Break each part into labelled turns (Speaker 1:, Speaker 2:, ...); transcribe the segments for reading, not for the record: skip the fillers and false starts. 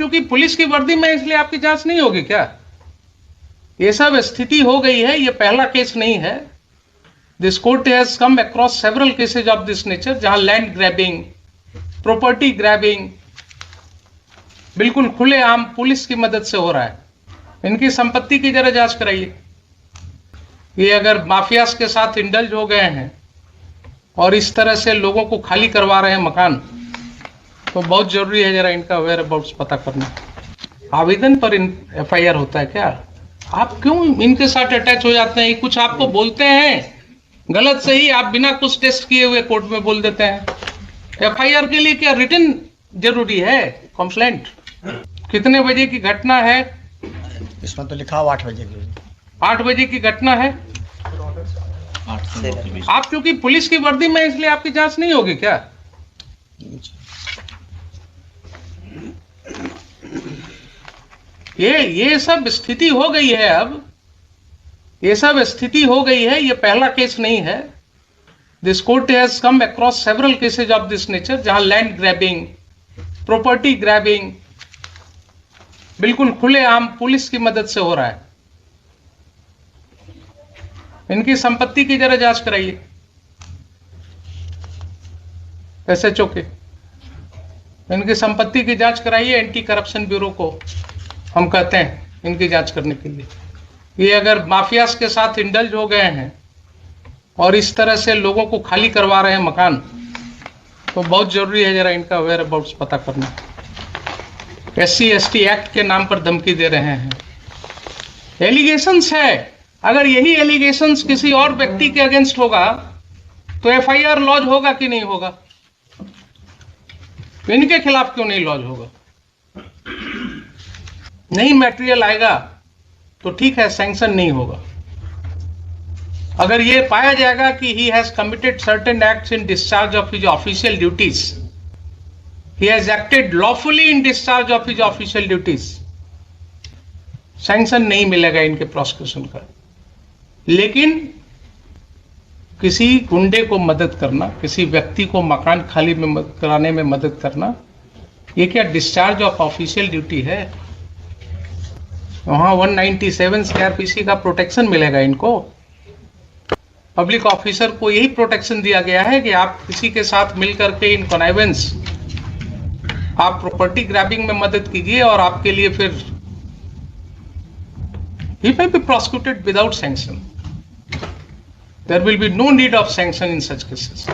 Speaker 1: क्योंकि पुलिस की वर्दी में इसलिए आपकी जांच नहीं होगी क्या? ये सब स्थिति हो गई है, ये पहला केस नहीं है। This court has come across several cases of this nature, जहां लैंड ग्रैबिंग, प्रॉपर्टी ग्रैबिंग बिल्कुल खुलेआम पुलिस की मदद से हो रहा है। इनकी संपत्ति की जरा जांच कराइए। ये अगर माफियाज के साथ इंडल्ज हो गए हैं और इस तरह से लोगों को खाली करवा रहे हैं मकान, तो बहुत जरूरी है जरा इनका वेयर अबाउट्स पता करना। आवेदन पर FIR होता है क्या? आप क्यों इनके साथ अटैच हो जाते हैं? कुछ आपको बोलते हैं गलत सही, आप बिना कुछ टेस्ट किए हुए कोर्ट में बोल देते हैं। FIR के लिए क्या रिटन जरूरी है? कंप्लेंट कितने बजे की घटना है?
Speaker 2: इसमें तो लिखा हुआ 8 बजे की।
Speaker 1: 8 बजे की घटना है। आप क्योंकि पुलिस की वर्दी में इसलिए आपकी जांच नहीं होगी क्या? ये सब स्थिति हो गई है। अब ये सब स्थिति हो गई है, ये पहला केस नहीं है। This court has come across several cases of this nature, जहां लैंड ग्रैबिंग, प्रॉपर्टी ग्रैबिंग बिल्कुल खुलेआम पुलिस की मदद से हो रहा है। इनकी संपत्ति की जरा जांच कराइए SHO के। इनकी संपत्ति की जांच कराइए। एंटी करप्शन ब्यूरो को हम कहते हैं इनकी जांच करने के लिए। ये अगर माफियाज के साथ इंडल्ज हो गए हैं और इस तरह से लोगों को खाली करवा रहे हैं मकान, तो बहुत जरूरी है जरा इनका वेयर अबाउट्स पता करना। SC/ST एक्ट के नाम पर धमकी दे रहे हैं। एलिगेशंस है, अगर यही एलिगेशंस किसी और व्यक्ति के अगेंस्ट होगा तो FIR लॉज होगा कि नहीं होगा? इनके खिलाफ क्यों नहीं लॉज होगा? नहीं मटेरियल आएगा तो ठीक है, सैंक्शन नहीं होगा। अगर ये पाया जाएगा कि he has committed certain acts in discharge of his official duties, he has acted lawfully in discharge of his official duties, sanction नहीं मिलेगा इनके प्रोसिक्यूशन का। लेकिन किसी गुंडे को मदद करना, किसी व्यक्ति को मकान खाली में कराने में मदद करना, ये क्या डिस्चार्ज ऑफ ऑफिशियल ड्यूटी है? वहां 197 CRPC का प्रोटेक्शन मिलेगा इनको। पब्लिक ऑफिसर को यही प्रोटेक्शन दिया गया है कि आप किसी के साथ मिलकर के इन कॉनाइवेंस, आप प्रॉपर्टी ग्रैबिंग में मदद कीजिए और आपके लिए फिर he may be prosecuted without sanction. There will be no need of sanction in such cases.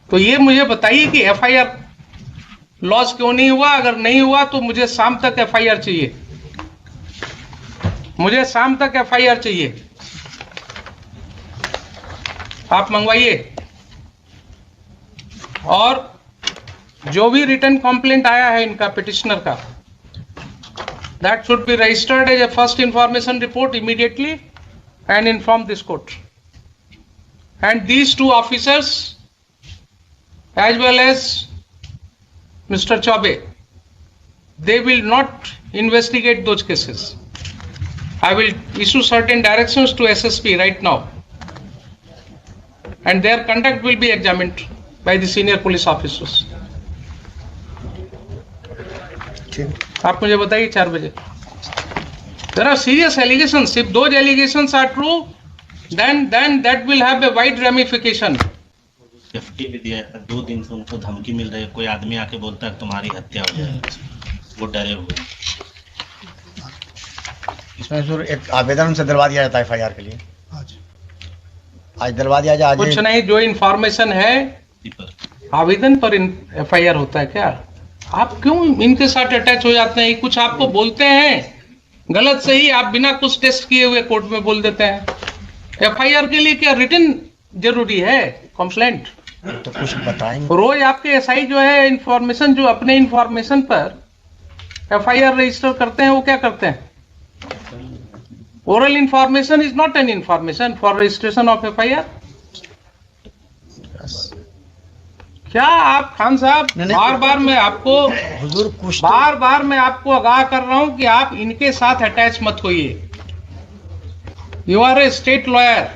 Speaker 1: तो ये मुझे बताइए कि FIR लॉज क्यों नहीं हुआ? अगर नहीं हुआ तो मुझे शाम तक FIR चाहिए, मुझे शाम तक FIR चाहिए। आप मंगवाइए। और जो भी रिटर्न कंप्लेंट आया है इनका पिटिशनर का, that should be registered as a first information report immediately and inform this court. And these two officers as well as Mr. Chaube, they will not investigate those cases. I will issue certain directions to SSP right now, and their conduct will be examined by the senior police officers. आप मुझे बताइए 4 बजे। There are serious allegations. If those allegations are true, then that will have a wide ramification.
Speaker 3: Safety भी दिया है, 2 दिन से उनको धमकी मिल रही है। कोई आदमी आके बोलता है तुम्हारी हत्या हो जाएगी, वो डरे हुए।
Speaker 2: इसमें सर एक आवेदन से दिलवा दिया जाता है FIR के लिए। आज दिलवा दिया जाए।
Speaker 1: कुछ नहीं, जो इंफॉर्मेशन है आवेदन पर FIR होता है क्या? आप क्यों इनके साथ अटैच हो जाते हैं? कुछ आपको बोलते हैं गलत सही, आप बिना कुछ टेस्ट किए हुए कोर्ट में बोल देते हैं। FIR के लिए क्या रिटन जरूरी है? कंप्लेंट
Speaker 2: तो कुछ बताएंगे।
Speaker 1: रोज आपके SI जो है इंफॉर्मेशन, जो अपने इंफॉर्मेशन पर FIR रजिस्टर करते हैं, वो क्या करते हैं? Oral information is not an information for registration of FIR। क्या आप खान साहब, बार बार मैं आपको आगाह कर रहा हूं कि आप इनके साथ अटैच मत होइए। You are a state lawyer,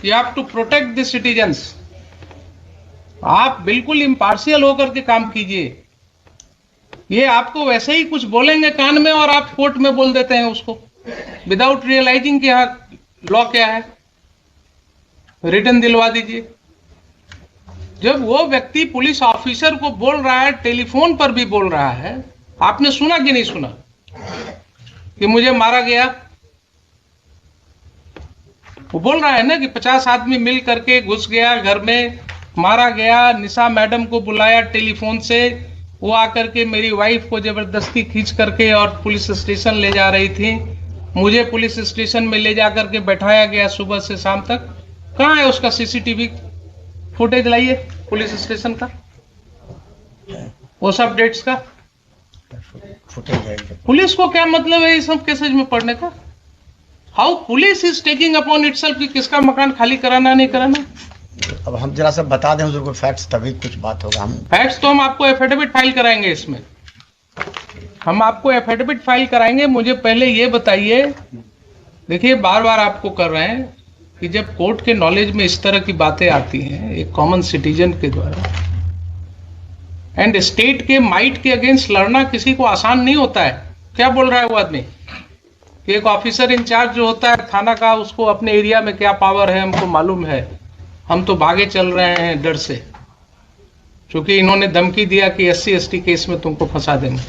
Speaker 1: you have to protect the citizens. आप बिल्कुल इम्पार्शियल होकर के काम कीजिए। ये आपको वैसे ही कुछ बोलेंगे कान में और आप कोर्ट में बोल देते हैं उसको, विदाउट रियलाइजिंग कि यहाँ लॉ क्या है। रिटर्न दिलवा दीजिए। जब वो व्यक्ति पुलिस ऑफिसर को बोल रहा है, टेलीफोन पर भी बोल रहा है, आपने सुना कि नहीं सुना कि मुझे मारा गया? वो बोल रहा है ना कि 50 आदमी मिल करके घुस गया घर में, मारा गया। निशा मैडम को बुलाया टेलीफोन से, वो आकर के मेरी वाइफ को जबरदस्ती खींच करके और पुलिस स्टेशन ले जा रही थी। मुझे पुलिस स्टेशन में ले जा करके बैठाया गया सुबह से शाम तक। कहाँ है उसका सीसीटीवी फुटेज? लाइए पुलिस स्टेशन का, वो सब डेट्स का
Speaker 2: फुटेज।
Speaker 1: पुलिस को क्या मतलब है इस सब केसेज में पढ़ने का? How police is taking upon itself कि किसका मकान खाली कराना नहीं कराना।
Speaker 2: अब हम जरा सा बता दें हुजूर को फैक्ट्स, तभी कुछ बात होगा। हम
Speaker 1: फैक्ट्स तो हम आपको एफिडेविट फाइल कराएंगे, इसमें हम आपको एफिडेविट फाइल कराएंगे। मुझे पहले ये बताइए, देखिए बार बार आपको कर रहे हैं कि जब कोर्ट के नॉलेज में इस तरह की बातें आती हैं एक कॉमन सिटीजन के द्वारा, एंड स्टेट के माइट के अगेंस्ट लड़ना किसी को आसान नहीं होता है। क्या बोल रहा है वो आदमी कि एक ऑफिसर इंचार्ज जो होता है थाना का, उसको अपने एरिया में क्या पावर है हमको मालूम है, हम तो भागे चल रहे हैं डर से, क्योंकि इन्होंने धमकी दिया कि SC ST केस में तुमको फंसा देंगे।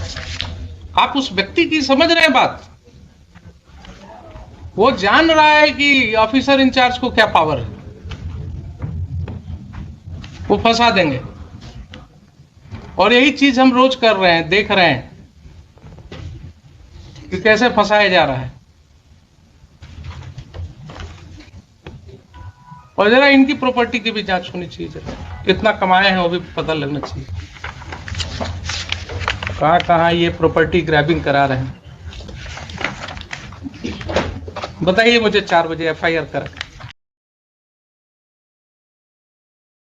Speaker 1: आप उस व्यक्ति की समझ रहे हैं बात? वो जान रहा है कि ऑफिसर इंचार्ज को क्या पावर है, वो फंसा देंगे। और यही चीज हम रोज कर रहे हैं, देख रहे हैं कि कैसे फंसाया जा रहा है। और जरा इनकी प्रॉपर्टी की भी जांच होनी चाहिए, जरा कितना कमाए हैं वो भी पता लगना चाहिए। कहाँ कहाँ ये प्रॉपर्टी ग्रैबिंग करा रहे हैं, बताइए मुझे। 4 बजे FIR करा।